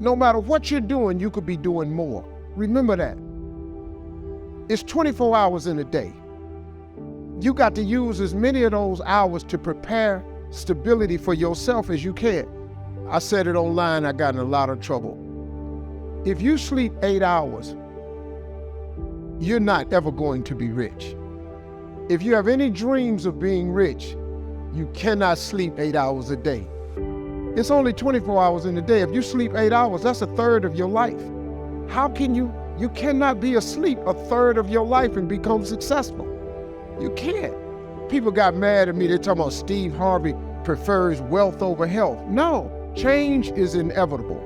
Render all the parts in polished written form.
no matter what you're doing, you could be doing more. Remember that. It's 24 hours in a day. You got to use as many of those hours to prepare stability for yourself as you can. I said it online, I got in a lot of trouble. If you sleep 8 hours, you're not ever going to be rich. If you have any dreams of being rich, you cannot sleep 8 hours a day. It's only 24 hours in a day. If you sleep 8 hours, that's a third of your life. How can you cannot be asleep a third of your life and become successful. You can't. People got mad at me, they're talking about Steve Harvey prefers wealth over health. No, change is inevitable.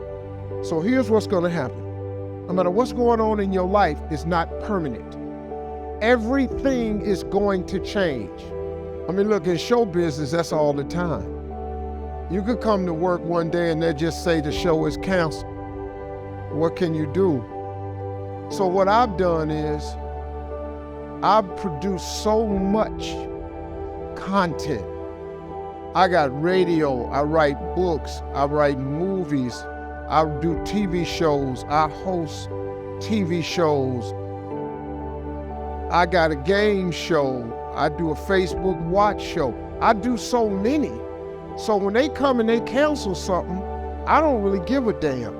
So here's what's gonna happen. No matter what's going on in your life, it's not permanent. Everything is going to change. I mean, look, in show business, that's all the time. You could come to work one day and they just say the show is canceled. What can you do? So what I've done is I've produced so much content. I got radio, I write books, I write movies, I do TV shows, I host TV shows. I got a game show, I do a Facebook watch show. I do so many. So when they come and they cancel something, I don't really give a damn.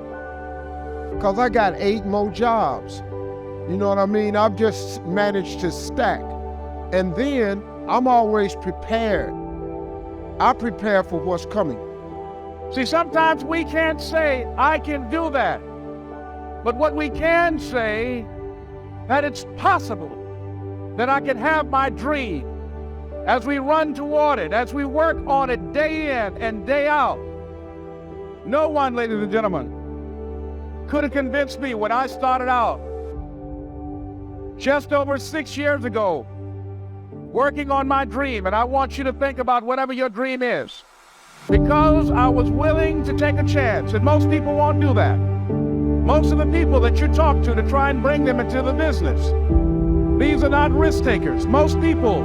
Because I got 8 more jobs. You know what I mean? I've just managed to stack. And then I'm always prepared. I prepare for what's coming. See, sometimes we can't say, I can do that. But what we can say, that it's possible that I can have my dream as we run toward it, as we work on it day in and day out. No one, ladies and gentlemen, could have convinced me when I started out just over 6 years ago, working on my dream. And I want you to think about whatever your dream is, because I was willing to take a chance. And most people won't do that. Most of the people that you talk to try and bring them into the business, these are not risk takers. Most people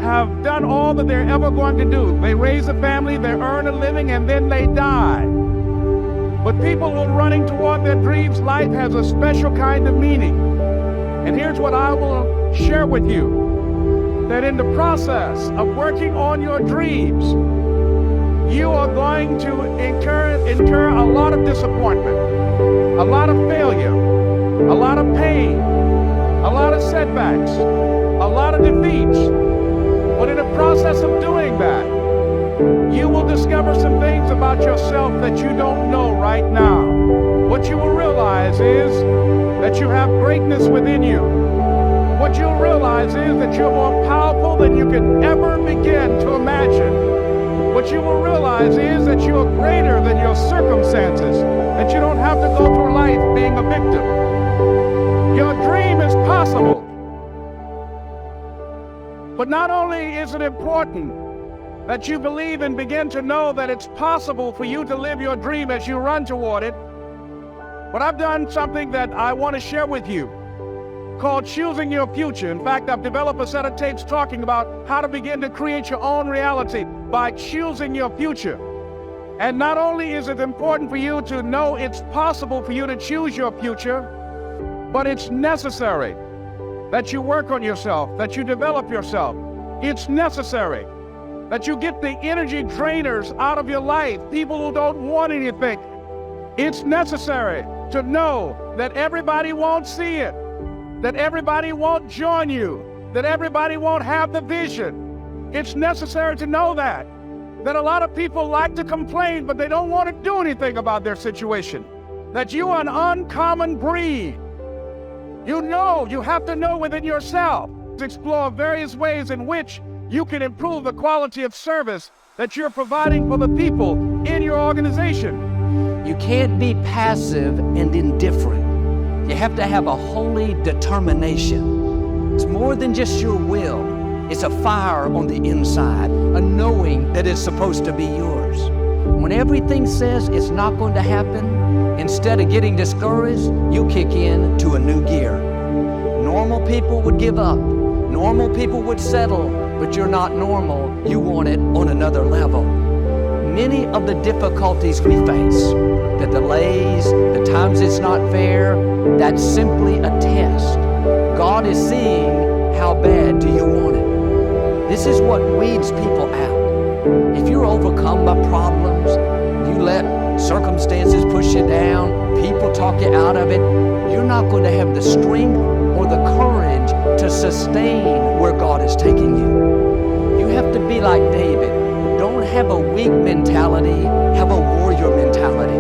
have done all that they're ever going to do. They raise a family, they earn a living, and then they die. But people who are running toward their dreams, life has a special kind of meaning. And here's what I will share with you, that in the process of working on your dreams, you are going to incur a lot of disappointment, a lot of failure, a lot of pain, a lot of setbacks, a lot of defeats. But in the process of doing that, you will discover some things about yourself that you don't know right now. What you will realize is that you have greatness within you. What you'll realize is that you're more powerful than you can ever begin to imagine. What you will realize is that you are greater than your circumstances, that you don't have to go through life being a victim. Your dream is possible. But not only is it important that you believe and begin to know that it's possible for you to live your dream as you run toward it, but I've done something that I want to share with you called Choosing Your Future. In fact, I've developed a set of tapes talking about how to begin to create your own reality by choosing your future. And not only is it important for you to know it's possible for you to choose your future, but it's necessary that you work on yourself, that you develop yourself. It's necessary that you get the energy drainers out of your life, people who don't want anything. It's necessary to know that everybody won't see it, that everybody won't join you, that everybody won't have the vision. It's necessary to know that a lot of people like to complain, but they don't want to do anything about their situation, that you are an uncommon breed. You know, you have to know within yourself, to explore various ways in which you can improve the quality of service that you're providing for the people in your organization. You can't be passive and indifferent. You have to have a holy determination. It's more than just your will. It's a fire on the inside, a knowing that it's supposed to be yours. When everything says it's not going to happen, instead of getting discouraged, you kick in to a new gear. Normal people would give up. Normal people would settle, but you're not normal. You want it on another level. many of the difficulties we face, the delays, the times it's not fair, that's simply a test. God is seeing how bad do you want it. This is what weeds people out. If you're overcome by problems, you let circumstances push you down, people talk you out of it, you're not going to have the strength or the courage to sustain where God is taking you. You have to be like David. Don't have a weak mentality, have a warrior mentality.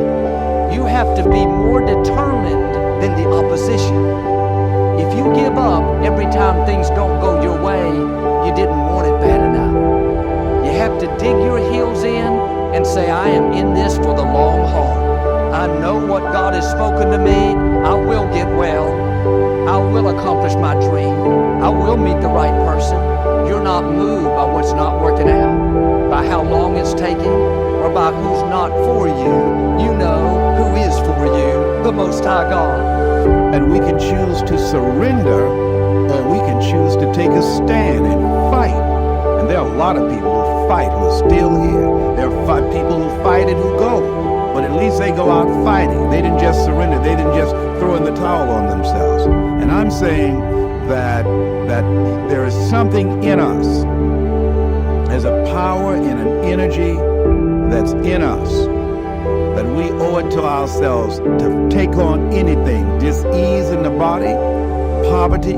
You have to be more determined than the opposition. If you give up every time things don't go your way, you didn't want it bad enough. You have to dig your heels in and say, I am in this for the long haul. I know what God has spoken to me. I will get well. I will accomplish my dream. I will meet the right person. You're not moved by what's not working out, by how long it's taking, or by who's not for you. You know who is for you, the Most High God. And we can choose to surrender, or we can choose to take a stand and fight. And there are a lot of people who fight who are still here. There are people who fight and who go. But at least they go out fighting. They didn't just surrender. They didn't just throw in the towel on themselves. And I'm saying that there is something in us. There's a power and an energy that's in us that we owe it to ourselves to take on anything. Dis-ease in the body, poverty,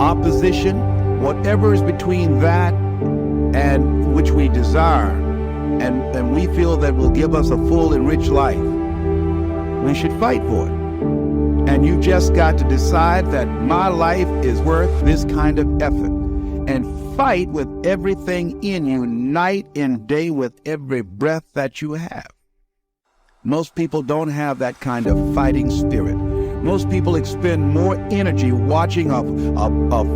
opposition, whatever is between that and which we desire. And we feel that will give us a full and rich life. We should fight for it. And you just got to decide that my life is worth this kind of effort. And fight with everything in you, night and day, with every breath that you have. Most people don't have that kind of fighting spirit. Most people expend more energy watching a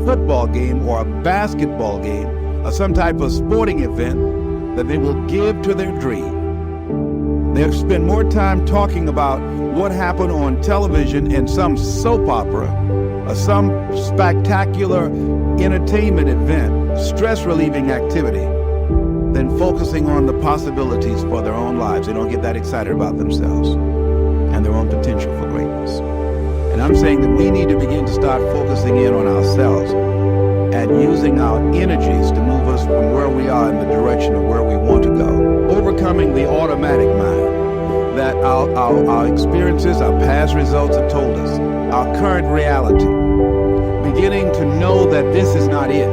football game or a basketball game or some type of sporting event that they will give to their dream. They'll spend more time talking about what happened on television in some soap opera or some spectacular entertainment event, stress-relieving activity, than focusing on the possibilities for their own lives. They don't get that excited about themselves and their own potential for greatness. And I'm saying that we need to begin to start focusing in on ourselves and using our energies to move us from where we are in the direction of where we want to go. Overcoming the automatic mind that our experiences, our past results have told us, our current reality. Beginning to know that this is not it.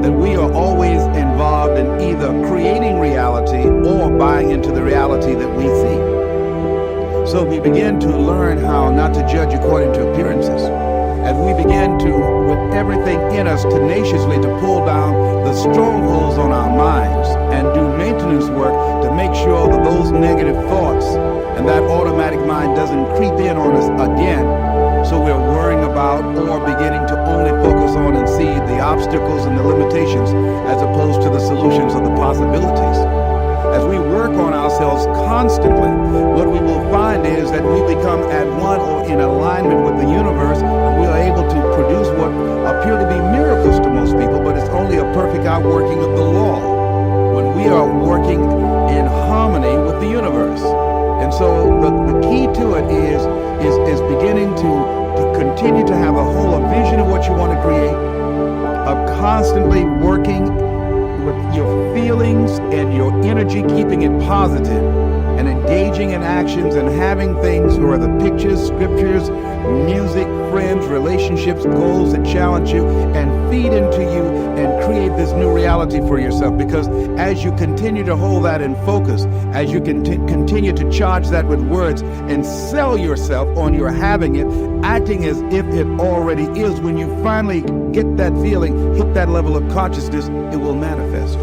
That we are always involved in either creating reality or buying into the reality that we see. So we begin to learn how not to judge according to appearances. As we begin to, with everything in us, tenaciously to pull down the strongholds on our minds and do maintenance work to make sure that those negative thoughts and that automatic mind doesn't creep in on us again. So we're worrying about or beginning to only focus on and see the obstacles and the limitations as opposed to the solutions or the possibilities. As we work on ourselves constantly, what we will find is that we become at one or in alignment with the universe, and we are able to produce what appear to be miracles to most people, but it's only a perfect outworking of the law when we are working in harmony with the universe. And so the key to it is beginning to continue to have a vision of what you want to create, of constantly working with your feelings and your energy, keeping it positive, and engaging in actions and having things or the pictures, scriptures, music, friends, relationships, goals that challenge you and feed into you and create this new reality for yourself. Because as you continue to hold that in focus, as you continue to charge that with words and sell yourself on your having it, acting as if it already is, when you finally get that feeling, hit that level of consciousness, it will manifest.